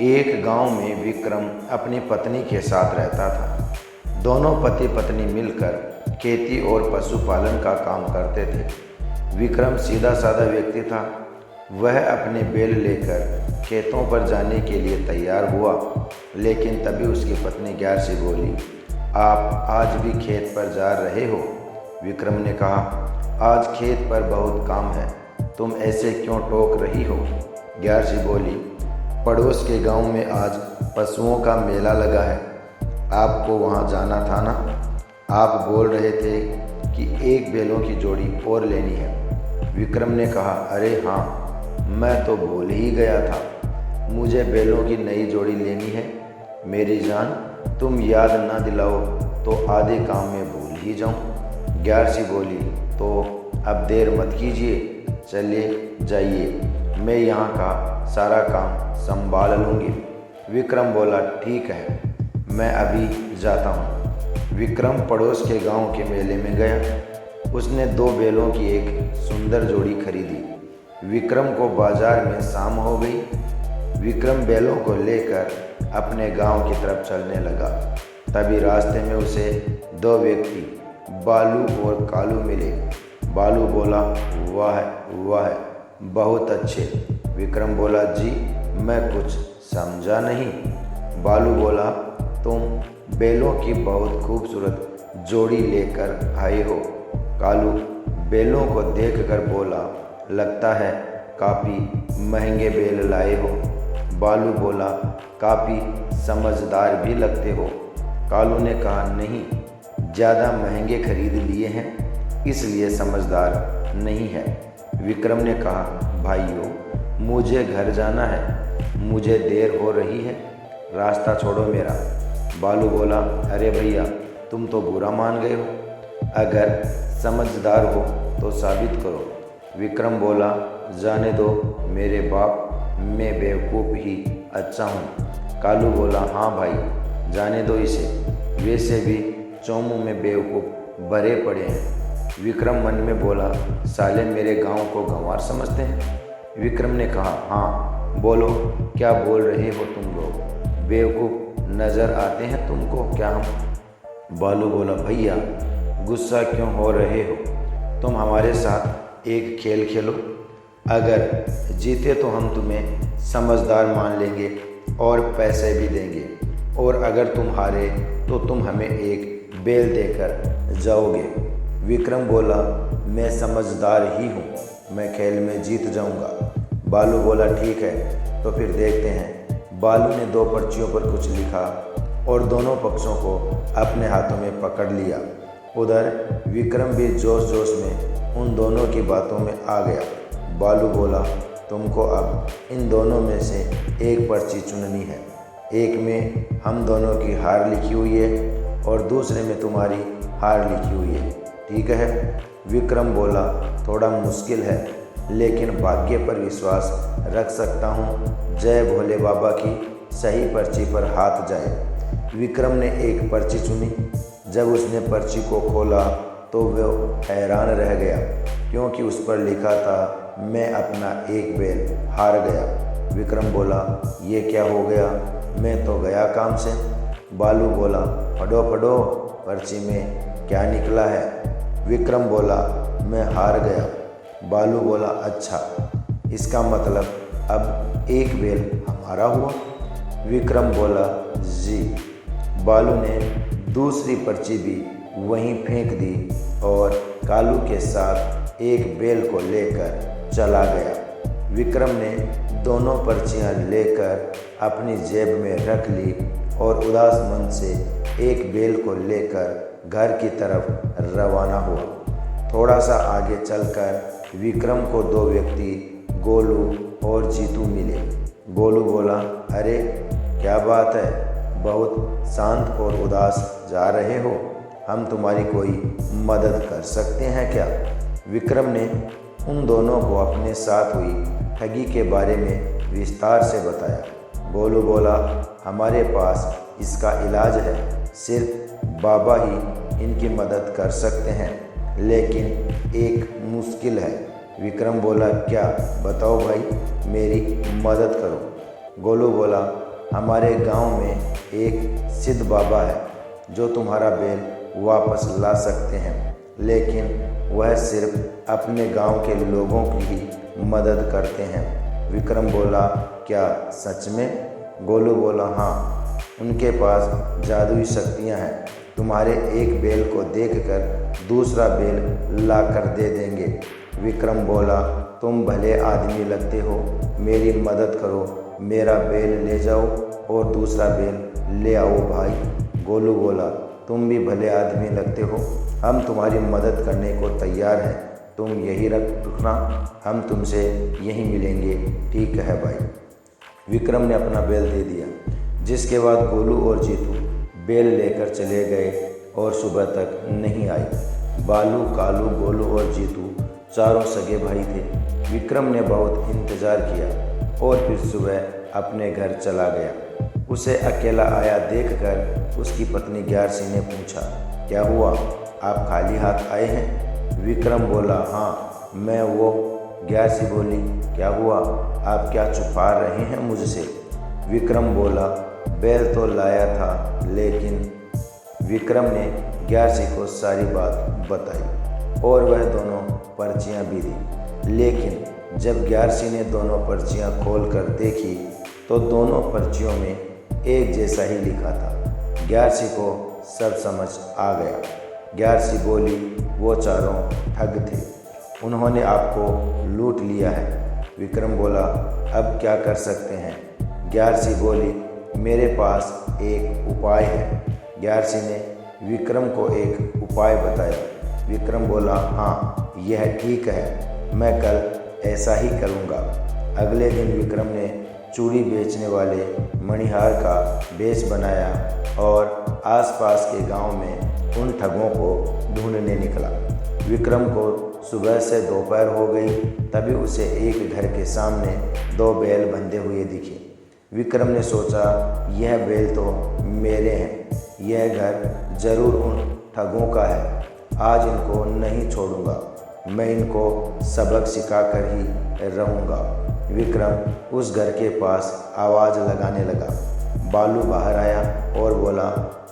एक गांव में विक्रम अपनी पत्नी के साथ रहता था। दोनों पति पत्नी मिलकर खेती और पशुपालन का काम करते थे। विक्रम सीधा साधा व्यक्ति था। वह अपने बैल लेकर खेतों पर जाने के लिए तैयार हुआ, लेकिन तभी उसकी पत्नी ग्यारसी बोली, आप आज भी खेत पर जा रहे हो? विक्रम ने कहा, आज खेत पर बहुत काम है, तुम ऐसे क्यों टोक रही हो? ग्यारसी बोली, पड़ोस के गांव में आज पशुओं का मेला लगा है, आपको वहां जाना था ना? आप बोल रहे थे कि एक बैलों की जोड़ी और लेनी है। विक्रम ने कहा, अरे हाँ, मैं तो भूल ही गया था, मुझे बैलों की नई जोड़ी लेनी है। मेरी जान, तुम याद ना दिलाओ तो आधे काम में भूल ही जाऊं। ग्यारसी बोली, तो अब देर मत कीजिए, चलिए जाइए, मैं यहाँ का सारा काम संभाल लूँगी। विक्रम बोला, ठीक है, मैं अभी जाता हूँ। विक्रम पड़ोस के गांव के मेले में गया। उसने 2 बैलों की एक सुंदर जोड़ी खरीदी। विक्रम को बाजार में शाम हो गई। विक्रम बैलों को लेकर अपने गांव की तरफ चलने लगा। तभी रास्ते में उसे 2 व्यक्ति बालू और कालू मिले। बालू बोला, वाह वाह, बहुत अच्छे। विक्रम बोला, जी मैं कुछ समझा नहीं। बालू बोला, तुम बैलों की बहुत खूबसूरत जोड़ी लेकर आए हो। कालू बैलों को देखकर बोला, लगता है काफ़ी महंगे बैल लाए हो। बालू बोला, काफ़ी समझदार भी लगते हो। कालू ने कहा, नहीं, ज़्यादा महंगे खरीद लिए हैं, इसलिए समझदार नहीं है। विक्रम ने कहा, भाइयों, मुझे घर जाना है, मुझे देर हो रही है, रास्ता छोड़ो मेरा। बालू बोला, अरे भैया, तुम तो बुरा मान गए हो, अगर समझदार हो तो साबित करो। विक्रम बोला, जाने दो मेरे बाप, मैं बेवकूफ़ ही अच्छा हूँ। कालू बोला, हाँ भाई, जाने दो इसे, वैसे भी चौमू में बेवकूफ़ भरे पड़े हैं। विक्रम मन में बोला, साले मेरे गांव को गंवार समझते हैं। विक्रम ने कहा, हाँ बोलो, क्या बोल रहे हो तुम लोग? बेवकूफ़ नज़र आते हैं तुमको क्या हम? बालू बोला, भैया गुस्सा क्यों हो रहे हो? तुम हमारे साथ एक खेल खेलो, अगर जीते तो हम तुम्हें समझदार मान लेंगे और पैसे भी देंगे, और अगर तुम हारे तो तुम हमें एक बैल देकर जाओगे। विक्रम बोला, मैं समझदार ही हूँ, मैं खेल में जीत जाऊँगा। बालू बोला, ठीक है, तो फिर देखते हैं। बालू ने 2 पर्चियों पर कुछ लिखा और दोनों पक्षों को अपने हाथों में पकड़ लिया। उधर विक्रम भी जोश जोश में उन दोनों की बातों में आ गया। बालू बोला, तुमको अब इन दोनों में से एक पर्ची चुननी है। एक में हम दोनों की हार लिखी हुई है और दूसरे में तुम्हारी हार लिखी हुई है, ठीक है? विक्रम बोला, थोड़ा मुश्किल है, लेकिन भाग्य पर विश्वास रख सकता हूँ। जय भोले बाबा की, सही पर्ची पर हाथ जाए। विक्रम ने एक पर्ची चुनी। जब उसने पर्ची को खोला तो वह हैरान रह गया, क्योंकि उस पर लिखा था, मैं अपना एक बैल हार गया। विक्रम बोला, ये क्या हो गया, मैं तो गया काम से। बालू बोला, पढ़ो पढ़ो, पर्ची में क्या निकला है? विक्रम बोला, मैं हार गया। बालू बोला, अच्छा, इसका मतलब अब एक बैल हमारा हुआ? विक्रम बोला, जी। बालू ने दूसरी पर्ची भी वहीं फेंक दी और कालू के साथ एक बैल को लेकर चला गया। विक्रम ने दोनों पर्चियां लेकर अपनी जेब में रख ली और उदास मन से एक बैल को लेकर घर की तरफ रवाना हुआ। थोड़ा सा आगे चलकर विक्रम को 2 व्यक्ति गोलू और जीतू मिले। गोलू बोला, अरे क्या बात है, बहुत शांत और उदास जा रहे हो, हम तुम्हारी कोई मदद कर सकते हैं क्या? विक्रम ने उन दोनों को अपने साथ हुई ठगी के बारे में विस्तार से बताया। गोलू बोला, हमारे पास इसका इलाज है, सिर्फ बाबा ही इनकी मदद कर सकते हैं, लेकिन एक मुश्किल है। विक्रम बोला, क्या? बताओ भाई, मेरी मदद करो। गोलू बोला, हमारे गांव में एक सिद्ध बाबा है जो तुम्हारा बेल वापस ला सकते हैं, लेकिन वह सिर्फ अपने गांव के लोगों की ही मदद करते हैं। विक्रम बोला, क्या सच में? गोलू बोला, हाँ, उनके पास जादुई शक्तियां हैं। तुम्हारे एक बेल को देखकर दूसरा बेल ला कर दे देंगे। विक्रम बोला, तुम भले आदमी लगते हो, मेरी मदद करो, मेरा बेल ले जाओ और दूसरा बेल ले आओ भाई। गोलू बोला, तुम भी भले आदमी लगते हो, हम तुम्हारी मदद करने को तैयार हैं, तुम यही रखना, हम तुमसे यहीं मिलेंगे। ठीक है भाई। विक्रम ने अपना बेल दे दिया, जिसके बाद गोलू और जीतू बेल लेकर चले गए और सुबह तक नहीं आई। बालू, कालू, गोलू और जीतू चारों सगे भाई थे। विक्रम ने बहुत इंतज़ार किया और फिर सुबह अपने घर चला गया। उसे अकेला आया देखकर उसकी पत्नी ग्यारसी ने पूछा, क्या हुआ, आप खाली हाथ आए हैं? विक्रम बोला, हाँ मैं वो। ग्यारसी बोली, क्या हुआ, आप क्या छुपा रहे हैं मुझसे? विक्रम बोला, बेल तो लाया था, लेकिन विक्रम ने ग्यारसी को सारी बात बताई और वह दोनों पर्चियाँ भी दी। लेकिन जब ग्यारसी ने दोनों पर्चियाँ खोल कर देखी तो दोनों पर्चियों में एक जैसा ही लिखा था। ग्यारसी को सब समझ आ गया। ग्यारसी बोली, वो चारों ठग थे, उन्होंने आपको लूट लिया है। विक्रम बोला, अब क्या कर सकते हैं? ग्यारसी बोली, मेरे पास एक उपाय है। ग्यारसी ने विक्रम को एक उपाय बताया। विक्रम बोला, हाँ यह ठीक है, मैं कल ऐसा ही करूँगा। अगले दिन विक्रम ने चूड़ी बेचने वाले मणिहार का भेष बनाया और आसपास के गांव में उन ठगों को ढूंढने निकला। विक्रम को सुबह से दोपहर हो गई, तभी उसे एक घर के सामने दो बैल बंधे हुए दिखे। विक्रम ने सोचा, यह बैल तो मेरे हैं, यह घर जरूर उन ठगों का है, आज इनको नहीं छोड़ूंगा, मैं इनको सबक सिखा कर ही रहूँगा। विक्रम उस घर के पास आवाज़ लगाने लगा। बालू बाहर आया और बोला,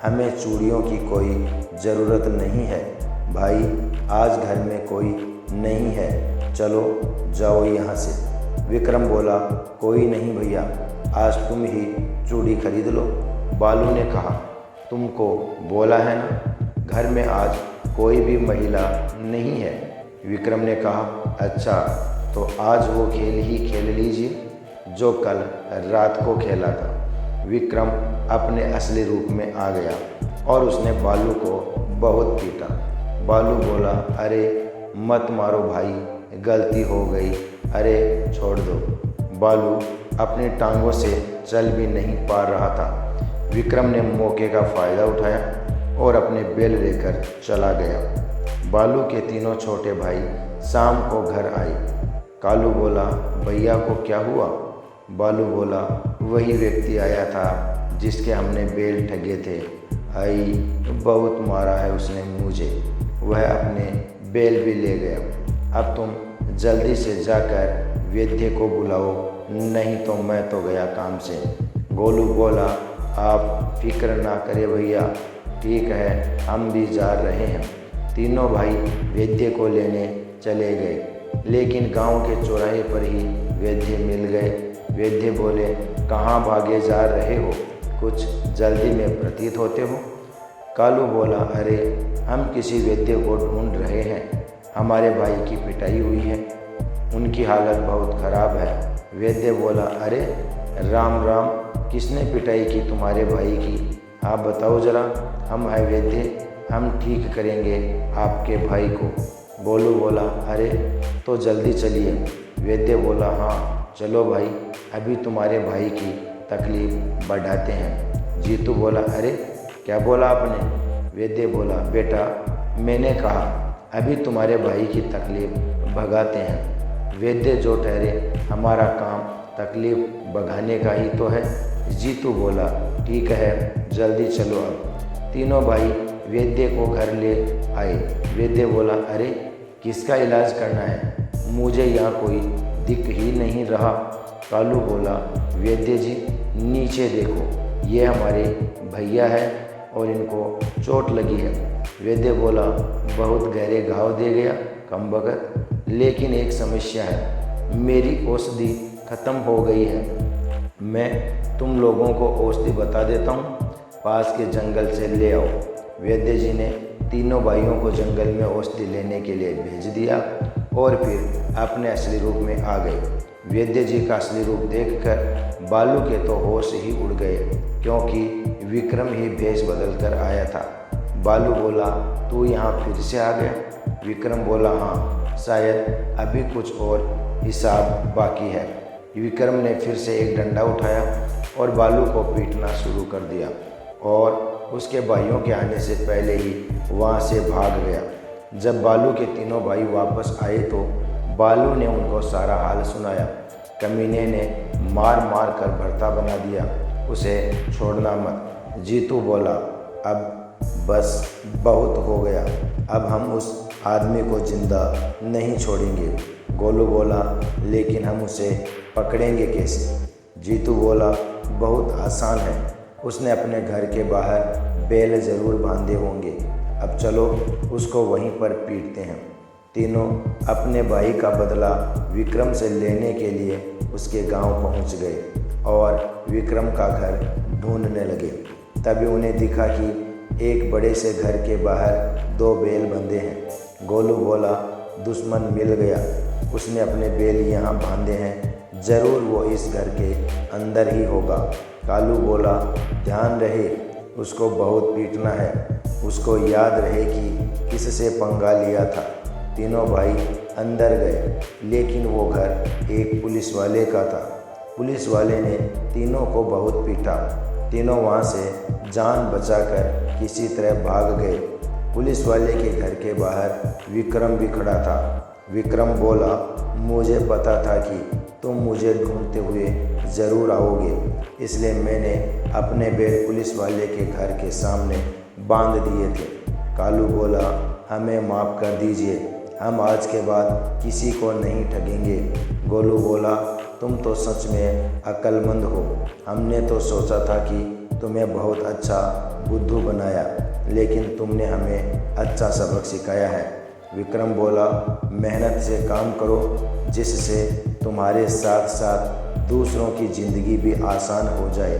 हमें चूड़ियों की कोई ज़रूरत नहीं है भाई, आज घर में कोई नहीं है, चलो जाओ यहाँ से। विक्रम बोला, कोई नहीं भैया, आज तुम ही चूड़ी खरीद लो। बालू ने कहा, तुमको बोला है ना, घर में आज कोई भी महिला नहीं है। विक्रम ने कहा, अच्छा तो आज वो खेल ही खेल लीजिए जो कल रात को खेला था। विक्रम अपने असली रूप में आ गया और उसने बालू को बहुत पीटा। बालू बोला, अरे मत मारो भाई, गलती हो गई, अरे छोड़ दो। बालू अपनी टांगों से चल भी नहीं पा रहा था। विक्रम ने मौके का फ़ायदा उठाया और अपने बेल लेकर चला गया। बालू के तीनों छोटे भाई शाम को घर आए। कालू बोला, भैया को क्या हुआ? बालू बोला, वही व्यक्ति आया था जिसके हमने बेल ठगे थे, आई बहुत मारा है उसने मुझे, वह अपने बेल भी ले गया। अब तुम जल्दी से जाकर वैद्य को बुलाओ, नहीं तो मैं तो गया काम से। गोलू बोला, आप फिक्र ना करें भैया, ठीक है, हम भी जा रहे हैं। तीनों भाई वैद्य को लेने चले गए, लेकिन गांव के चौराहे पर ही वैद्य मिल गए। वैद्य बोले, कहाँ भागे जा रहे हो, कुछ जल्दी में प्रतीत होते हो। कालू बोला, अरे हम किसी वैद्य को ढूंढ रहे हैं, हमारे भाई की पिटाई हुई है, उनकी हालत बहुत ख़राब है। वैद्य बोला, अरे राम राम, किसने पिटाई की तुम्हारे भाई की, आप बताओ ज़रा, हम है वैद्य, हम ठीक करेंगे आपके भाई को। गोलू बोला, अरे तो जल्दी चलिए। वैद्य बोला, हाँ चलो भाई, अभी तुम्हारे भाई की तकलीफ़ बढ़ाते हैं। जीतू बोला, अरे क्या बोला आपने? वैद्य बोला, बेटा मैंने कहा अभी तुम्हारे भाई की तकलीफ़ भगाते हैं। वैद्य जो ठहरे, हमारा काम तकलीफ़ भगाने का ही तो है। जीतू बोला, ठीक है जल्दी चलो। अब तीनों भाई वैद्य को घर ले आए। वैद्य बोला, अरे किसका इलाज करना है, मुझे यहाँ कोई दिख ही नहीं रहा। कालू बोला, वैद्य जी नीचे देखो, ये हमारे भैया है और इनको चोट लगी है। वैद्य बोला, बहुत गहरे घाव दे गया कमबख्त, लेकिन एक समस्या है, मेरी औषधि ख़त्म हो गई है। मैं तुम लोगों को औषधि बता देता हूँ, पास के जंगल से ले आओ। वैद्य जी ने तीनों भाइयों को जंगल में औषधि लेने के लिए भेज दिया और फिर अपने असली रूप में आ गए। वैद्य जी का असली रूप देखकर बालू के तो होश ही उड़ गए, क्योंकि विक्रम ही भेष बदल कर आया था। बालू बोला, तू यहाँ फिर से आ गया? विक्रम बोला, हाँ, शायद अभी कुछ और हिसाब बाकी है। विक्रम ने फिर से एक डंडा उठाया और बालू को पीटना शुरू कर दिया और उसके भाइयों के आने से पहले ही वहाँ से भाग गया। जब बालू के तीनों भाई वापस आए तो बालू ने उनको सारा हाल सुनाया। कमीने ने मार मार कर भरता बना दिया, उसे छोड़ना मत। जीतू बोला, अब बस बहुत हो गया, अब हम उस आदमी को जिंदा नहीं छोड़ेंगे। गोलू बोला, लेकिन हम उसे पकड़ेंगे कैसे? जीतू बोला, बहुत आसान है, उसने अपने घर के बाहर बैल ज़रूर बांधे होंगे। अब चलो उसको वहीं पर पीटते हैं। तीनों अपने भाई का बदला विक्रम से लेने के लिए उसके गांव पहुंच गए और विक्रम का घर ढूंढने लगे। तभी उन्हें दिखा कि एक बड़े से घर के बाहर 2 बैल बंधे हैं। गोलू बोला, दुश्मन मिल गया, उसने अपने बैल यहाँ बांधे हैं, ज़रूर वो इस घर के अंदर ही होगा। कालू बोला, ध्यान रहे, उसको बहुत पीटना है, उसको याद रहे कि किससे पंगा लिया था। तीनों भाई अंदर गए, लेकिन वो घर एक पुलिस वाले का था। पुलिस वाले ने तीनों को बहुत पीटा। तीनों वहाँ से जान बचाकर किसी तरह भाग गए। पुलिस वाले के घर के बाहर विक्रम भी खड़ा था। विक्रम बोला, मुझे पता था कि तुम मुझे ढूंढते हुए ज़रूर आओगे, इसलिए मैंने अपने बैल पुलिस वाले के घर के सामने बांध दिए थे। कालू बोला, हमें माफ़ कर दीजिए, हम आज के बाद किसी को नहीं ठगेंगे। गोलू बोला, तुम तो सच में अक्लमंद हो, हमने तो सोचा था कि तुम्हें बहुत अच्छा बुद्धू बनाया, लेकिन तुमने हमें अच्छा सबक सिखाया है। विक्रम बोला, मेहनत से काम करो, जिससे तुम्हारे साथ साथ दूसरों की ज़िंदगी भी आसान हो जाए।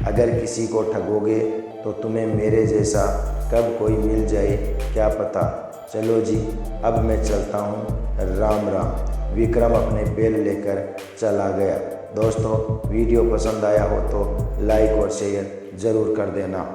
अगर किसी को ठगोगे तो तुम्हें मेरे जैसा कब कोई मिल जाए क्या पता। चलो जी, अब मैं चलता हूँ, राम राम। विक्रम अपने बैल लेकर चला गया। दोस्तों, वीडियो पसंद आया हो तो लाइक और शेयर ज़रूर कर देना।